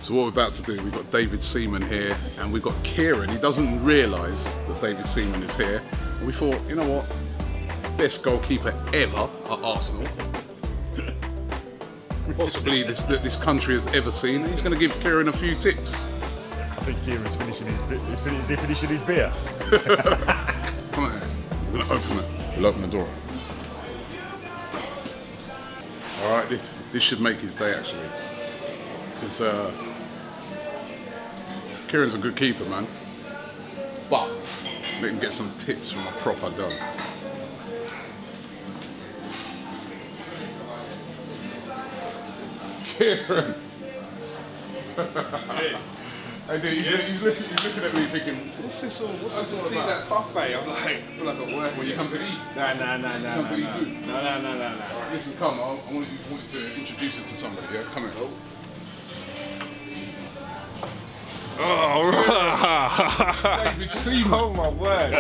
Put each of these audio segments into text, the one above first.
So what we're about to do, we've got David Seaman here, and we've got Kieron. He doesn't realise that David Seaman is here. And we thought, you know what? Best goalkeeper ever at Arsenal. Possibly that this country has ever seen. He's going to give Kieron a few tips. I think Kieron's finishing his beer. Is he finishing his beer? Come on, we're going to open it. We'll open the door. All right, this should make his day actually, because Kieron's a good keeper, man. But let him get some tips from a proper dog. Kieron. Hey, dude, he's looking at me thinking, what's this all? What's this all see about? that buffet, I'm like, I feel like I'm working. When you come to eat? No. Come to eat food? No. Alright, listen, come. I want you to introduce it to somebody. Yeah, come here. Oh, right. David Seaman. Oh my word.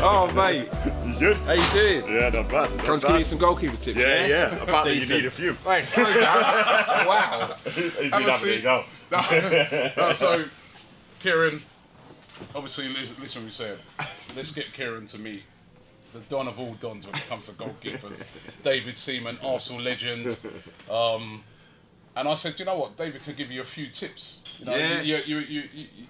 Oh mate. You good? How you doing? Yeah, not bad. Trying to give you some goalkeeper tips. Yeah. Apparently you Decent. need a few. Wait, so wow. He's been Have a having a seat. go. No, so, Kieron, obviously, listen what we said. Let's get Kieron to meet the don of all dons when it comes to goalkeepers. David Seaman, Arsenal legend. And I said, you know what, David can give you a few tips. You know, Yeah.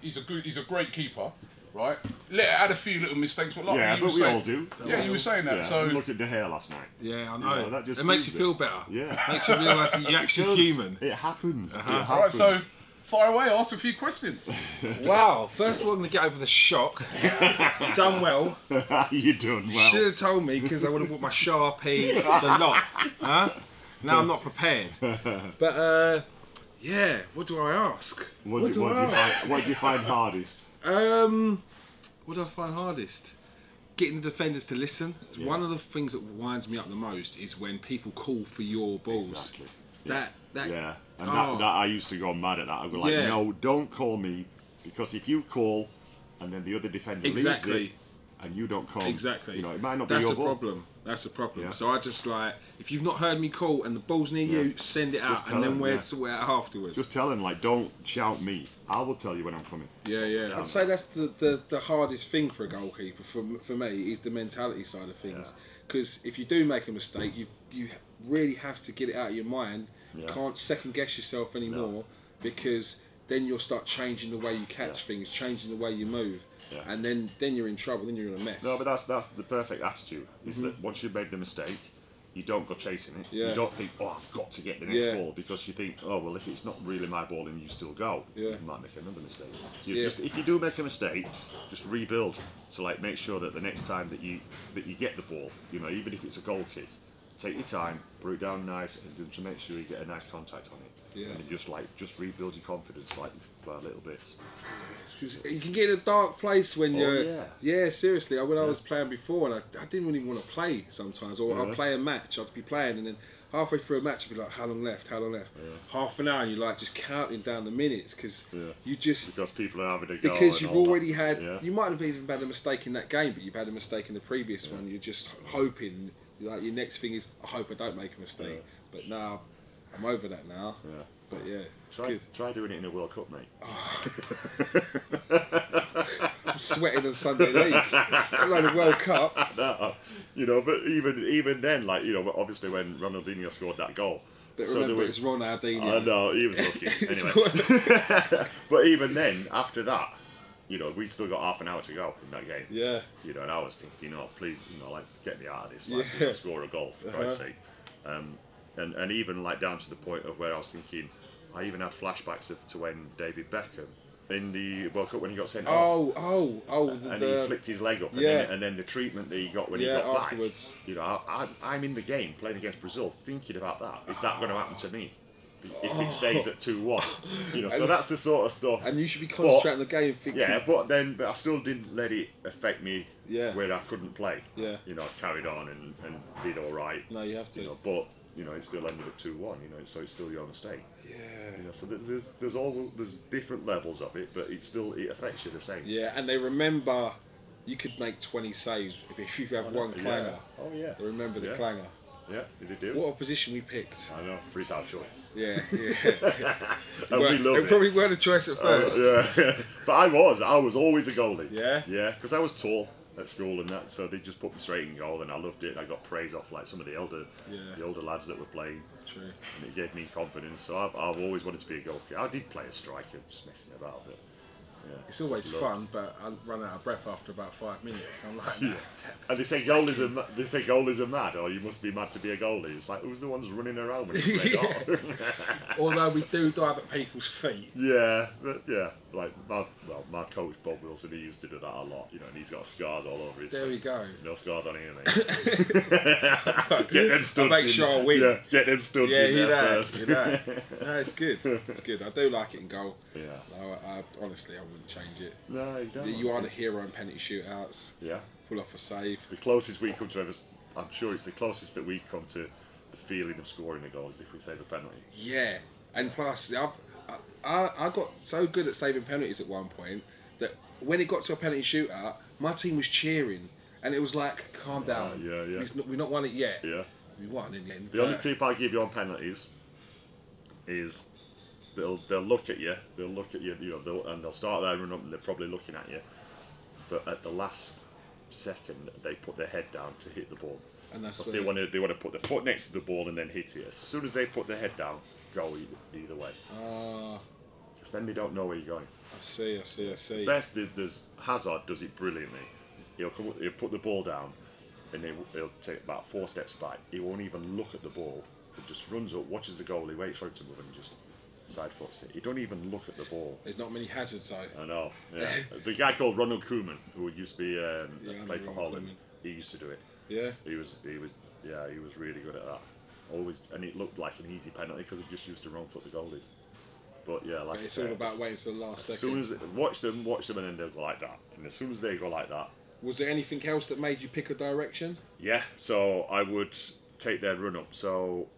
He's a great keeper, right? Had a few little mistakes, but like Yeah, you but were we saying, all do. Yeah, you were saying that. Yeah. So Look at the hair last night. Yeah, I know. You know, that just it makes you proves feel better. Yeah. Makes you realise that you're actually human. It happens. It all right, happens. so fire away, ask a few questions. Wow. First of all, I'm going to get over the shock. You've done well. You done well. Should have told me because I would have bought my Sharpie, the lot. Huh? Now I'm not prepared. But yeah, what do I ask? What do you find hardest? What do I find hardest? Getting the defenders to listen. Yeah. One of the things that winds me up the most is when people call for your balls. Exactly. That Yeah, and that I used to go mad at that. I'd go like, no, don't call me, because if you call and then the other defender leaves it and you don't call, you know, it might not be your ball. problem. That's a problem. Yeah. So I just like, if you've not heard me call and the ball's near you, send it out, and then we'll sort it out afterwards. Just tell them, like, don't shout me. I will tell you when I'm coming. Yeah. I'd say that's the hardest thing for a goalkeeper, for me, is the mentality side of things. Because if you do make a mistake, you really have to get it out of your mind. You can't second guess yourself anymore, because then you'll start changing the way you catch things, changing the way you move. Yeah. And then you're in trouble, then you're in a mess. No, but that's the perfect attitude, is that once you've made the mistake, you don't go chasing it. Yeah. You don't think, oh, I've got to get the next ball, because you think, oh, well, if it's not really my ball and you still go, you might make another mistake. Just, if you do make a mistake, just rebuild. So, like, make sure that the next time that you get the ball, you know, even if it's a goal kick, take your time, put it down nice, and to make sure you get a nice contact on it. Yeah. And just rebuild your confidence, like, by little bits. Because you can get in a dark place when you're... Yeah, seriously. When I was playing before, and I didn't really want to play sometimes. Or I'd play a match, I'd be playing, and then halfway through a match, I'd be like, how long left? Half an hour, and you're like just counting down the minutes, because you just... Because people are having a go. Because you've already had... You might have even had a mistake in that game, but you've had a mistake in the previous one. You're just hoping, like, your next thing is, I hope I don't make a mistake. But now, I'm over that now. Yeah. But yeah, try doing it in a World Cup, mate. I'm sweating on Sunday league. I'm like a World Cup. No, you know, but even then, like, you know, obviously when Ronaldinho scored that goal. But remember, it's Ronaldinho. I know, he was lucky. Anyway. But even then, after that, you know, we still got half an hour to go in that game. Yeah. You know, and I was thinking, oh, please, you know, like, get me out of this. Like, score a goal, for Christ's sake. And even like down to the point of where I was thinking, I even had flashbacks to when David Beckham in the World Cup when he got sent off. And he flicked his leg up, and then the treatment that he got when he got afterwards. Back. You know, I'm in the game playing against Brazil, thinking about that. Is that going to happen to me? If it stays at 2-1, you know, so that's the sort of stuff. And you should be concentrating on the game. Thinking, but I still didn't let it affect me where I couldn't play. Yeah, you know, I carried on and did all right. No, you have to. You know, but you know, it still ended up 2-1. You know, so it's still your mistake. Yeah. You know, so there's different levels of it, but it affects you the same. Yeah, and they remember you could make 20 saves if you have one clanger. Oh yeah. They remember the clanger. Yeah, did it do? What a position we picked. I know, pretty hard choice. Yeah, yeah. And we love it. Probably weren't a choice at first. Yeah, but I was always a goalie. Yeah? Yeah, because I was tall at school and that, so they just put me straight in goal, and I loved it. I got praise off like some of the older lads that were playing. True. And it gave me confidence, so I've always wanted to be a goalkeeper. I did play a striker, just messing about, but yeah. It's always fun, but I run out of breath after about 5 minutes. I'm like, yeah. And they say goalies are mad, or you must be mad to be a goalie. It's like, who's the ones running around when you play goal? Although we do dive at people's feet. Yeah, but yeah, like my coach Bob Wilson, he used to do that a lot, you know, and he's got scars all over his. There we go. There's no scars on here, mate. Get them studs. Make sure I win. Yeah, get them studs in there first. No, it's good. It's good. I do like it in goal. Yeah. I honestly, I wouldn't change it. No, you don't. You are the hero in penalty shootouts. Yeah. Pull off a save. The closest we come to ever, I'm sure it's the closest that we come to the feeling of scoring a goal is if we save a penalty. Yeah, and plus, I got so good at saving penalties at one point that when it got to a penalty shootout, my team was cheering, and it was like, calm down. Yeah. We've not won it yet. Yeah. We won in the end. The only tip I give you on penalties is they'll look at you, you know, and they'll start there and run up, and they're probably looking at you, but at the last second they put their head down to hit the ball, and that's they want to put their foot next to the ball and then hit it. As soon as they put their head down, go either way. Because then they don't know where you're going. I see. Best there's Hazard does it brilliantly. He'll put the ball down, and he'll take about 4 steps back. He won't even look at the ball. He just runs up, watches the goalie, waits for him to move, and just side foots it. He don't even look at the ball. There's not many hazards though. I know. Yeah. The guy called Ronald Koeman, who used to be played for Holland, he used to do it. Yeah. He was really good at that. Always, and it looked like an easy penalty because he just used to wrong foot the goalies. But yeah, like it's all about waiting till the last second. As soon as watch them, and then they'll go like that. And as soon as they go like that. Was there anything else that made you pick a direction? Yeah. So I would take their run up. So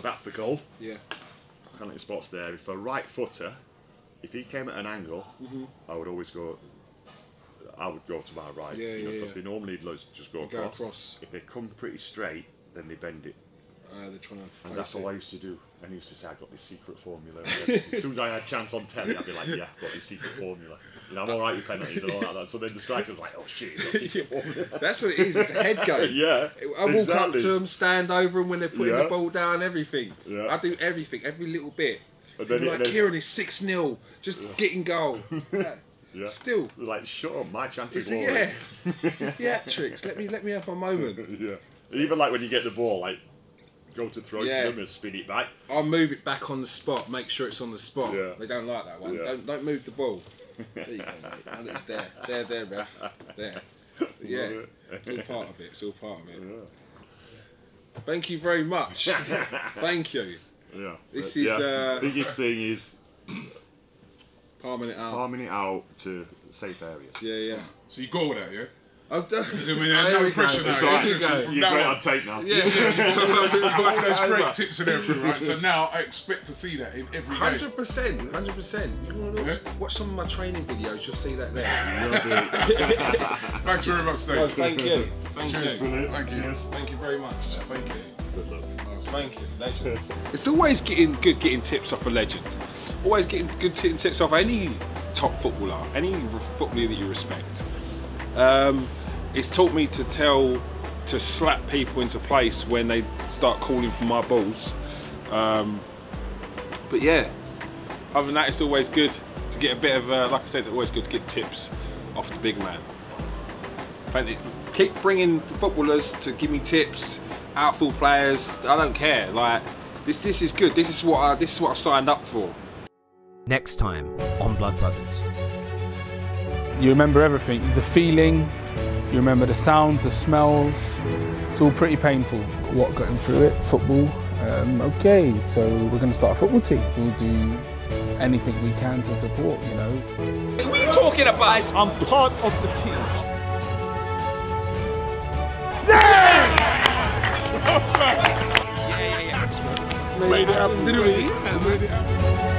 that's the goal. Yeah. Penalty spot's there. If a right footer, if he came at an angle, I would always go. I would go to my right. Because they normally just go across. If they come pretty straight, then they bend it. They're trying to. And that's all I used to do. And I used to say I got this secret formula. As soon as I had a chance on telly, I'd be like, yeah, I've got this secret formula. You know, I'm all right with penalties and all that. So then the striker's like, oh shit, he's got a secret formula. That's what it is. It's a head game. Yeah. I walk up to them, stand over them when they're putting the ball down, everything. Yeah. I do everything, every little bit. And then like, Kieron is 6-0, just getting goal. Yeah. Still. Like, sure, my chance is glory. Yeah. It's the theatrics. Let me have my moment. Yeah. Even like when you get the ball, like, go to throw it to them and spin it back. I'll move it back on the spot, make sure it's on the spot. Yeah. They don't like that one. Yeah. Don't move the ball. There you go, mate. And it's there. There, ref. There. Yeah. It's all part of it. Yeah. Thank you very much. Thank you. Yeah. This is biggest thing is palming it out. Palming it out to safe areas. Yeah. So you go with that, yeah? I've done. No pressure now. You're great on tape now. Yeah. All those great tips and everything, right? So now I expect to see that in every game. 100%. You want to watch some of my training videos? You'll see that there. Thanks very much, Dave. Oh, thank you. Thank you very much. Thank you. Good luck. Thank you, legends. It's always getting tips off a legend. Always getting tips off any top footballer, any footballer that you respect. It's taught me to slap people into place when they start calling for my balls. But yeah, other than that, it's always good to get a bit of, like I said, always good to get tips off the big man. Keep bringing the footballers to give me tips, outfield players. I don't care. Like this is good. This is what I signed up for. Next time on Blood Brothers. You remember everything, the feeling, you remember the sounds, the smells. It's all pretty painful. What got him through it? Football. Okay, so we're going to start a football team. We'll do anything we can to support, you know. What are you talking about? I'm part of the team. Yeah! Made it happen, didn't we? Made it happen.